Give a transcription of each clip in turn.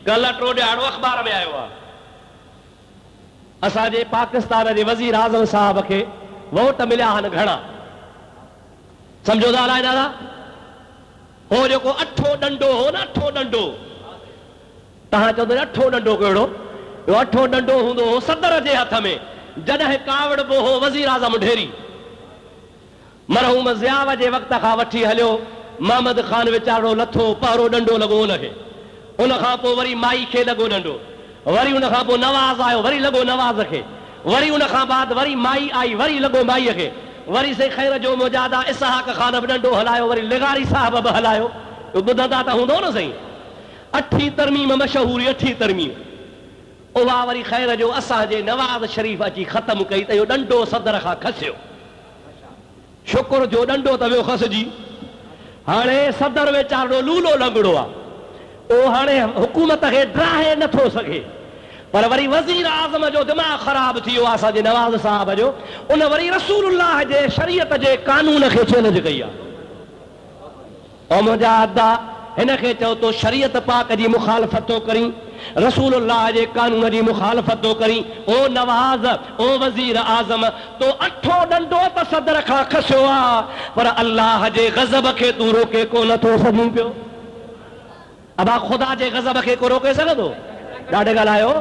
कल्ह टियों अख़बार में आयो आहे असांजे पाकिस्तान जे वज़ीर आज़म साहब खे वोट मिलिया आहिनि घणा सम्झो था अलाए दादा हो जेको अठो डंडो हो न अठो डंडो तव्हां चवंदो अठो डंडो कहिड़ो अठो डंडो हूंदो हो सदर जे हथ में जॾहिं कावड़बो हो वज़ीर आज़म ढेरी मरहूम ज़ियाव जे वक़्त खां वठी हलियो महमद ख़ान वीचारो लथो पहिरो डंडो लॻो हुनखे उन खां पोइ वरी माई खे लॻो डंडो वरी उन खां पोइ नवाज़ आयो वरी लॻो नवाज़ खे वरी उन खां बाद वरी माई आई वरी लॻो माईअ खे वरी से ख़ैर जो मुजादा इसहाक ख़ान बि डंडो हलायो वरी लिगारी साहब बि हलायो ॿुधंदा त हूंदो न साईं अठी तरमीम मशहूरी अठी तरमीम उहा वरी ख़ैर जो असांजे नवाज़ शरीफ़ अची ख़तमु कई त इहो डंडो सदर खां खसियो शुक्र जो डंडो त वियो खसिजी हाणे सदर वीचारो लूलो लंगड़ो आहे उहो हाणे हुकूमत खे ड्राहे नथो सघे पर वरी वज़ीर आज़म जो दिमाग़ ख़राब थी वियो आहे असांजे नवाज़ साहब जो उन वरी रसूलुल्लाह जे शरीयत जे कानून खे चैलेंज कई आहे ऐं मुंहिंजा अदा हिन खे चओ तो शरीयत पाक जी मुखालफ़त थो करी रसूलुल्लाह जे कानून जी मुखालफ़त थो करी ओ नवाज़ ओ वज़ीर आज़म तो अठो डंडो त सदर खां खसियो आहे पर अल्लाह जे गज़ब खे तूं रोके को नथो सघीं पियो अबा ख़ुदा जे गज़ब खे को रोके सघंदो ॾाढे ॻाल्हायो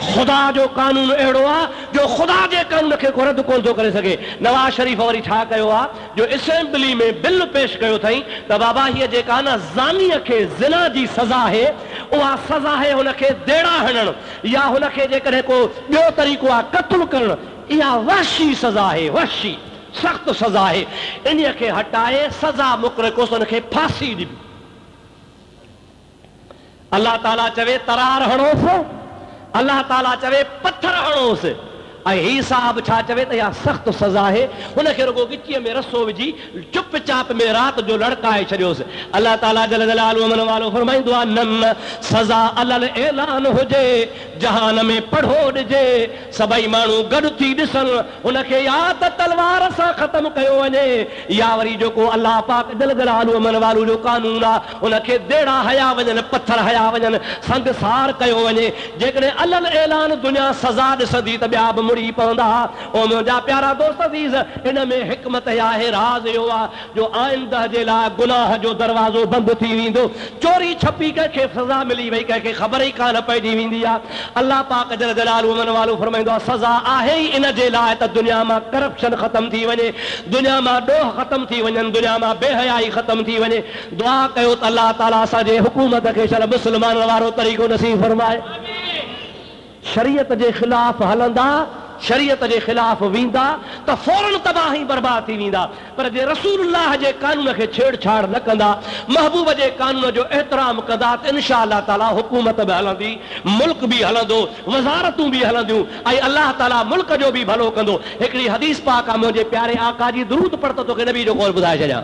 ख़ुदा जो कानून अहिड़ो आहे जो ख़ुदा जे कानून खे को रद्द कोन थो करे सघे नवाज़ शरीफ़ वरी छा कयो आहे जो असेंबली में बिल पेश कयो अथई त बाबा हीअ जेका न ज़ानीअ खे ज़िना जी सज़ा आहे उहा सज़ा आहे हुनखे देड़ा हणणु या हुनखे जेकॾहिं को ॿियो तरीक़ो आहे क़त्ल करणु इहा वहशी सज़ा आहे वहशी सख़्त सज़ा आहे इन्हीअ खे हटाए सज़ा मुक़ररु कोसि हुनखे फांसी ॾिबी अल्लाह ताला चवे तरार हणोसि अल्लाह ताला चवे पत्थर हणोसि ऐं ही साहब छा चवे त इहा सख़्त सज़ा आहे हुनखे रुगो गिचीअ में रसो विझी चुप चाप में राति जो लड़काए छॾियोसि अल्लाह ताला जल जलालुहु मन वालो फरमाईंदो आहे न सज़ा अलल ऐलान हुजे जहान में पढ़ो ॾिजे सभई माण्हू गॾु थी ॾिसनि हुनखे या त तलवार सां ख़तमु कयो वञे या वरी जेको अल्लाह पाक जल जलालुहु मन वालो जो कानून आहे हुनखे देड़ा हया वञनि पत्थर हया वञनि संगसार कयो वञे जेकॾहिं अलल ऐलान दुनिया सज़ा ॾिसंदी त ॿिया बि मुड़ी पवंदा ओ मुंहिंजा प्यारा दोस्त अज़ीज़ इन में हिकमत आहे राज़ इहो आहे जो आइंदह जे लाइ गुनाह जो दरवाज़ो बंदि थी वेंदो चोरी छपी कंहिंखे सज़ा मिली वई कंहिंखे ख़बर ई कान पइजी वेंदी आहे अल्लाह पाक जल जलालुहु मन वालो फरमाईंदो आहे सज़ा आहे ई इन जे लाइ त दुनिया मां करप्शन ख़तमु थी वञे दुनिया मां ॾोह ख़तमु थी वञनि दुनिया मां बेहयाई ख़तमु थी वञे दुआ कयो त अल्लाह ताला असांजे हुकूमत खे शल मुस्लमान वारो तरीक़ो नसीब फरमाए शरीयत जे ख़िलाफ़ हलंदा शरीयत जे ख़िलाफ़ वेंदा त फौरन तबाही बर्बाद थी वेंदा पर जे रसूलुल्लाह जे कानून खे छेड़छाड़ न कंदा महबूब जे कानून जो एहतराम कंदा त इंशा अल्लाह ताला हुकूमत बि हलंदी मुल्क बि हलंदो वज़ारतूं बि हलंदियूं ऐं अल्लाह ताला मुल्क जो बि भलो कंदो हिकिड़ी हदीस पाक आहे मुंहिंजे प्यारे आका जी दुरूद पढ़ त तोखे नबी जो कौल ॿुधाए छॾियां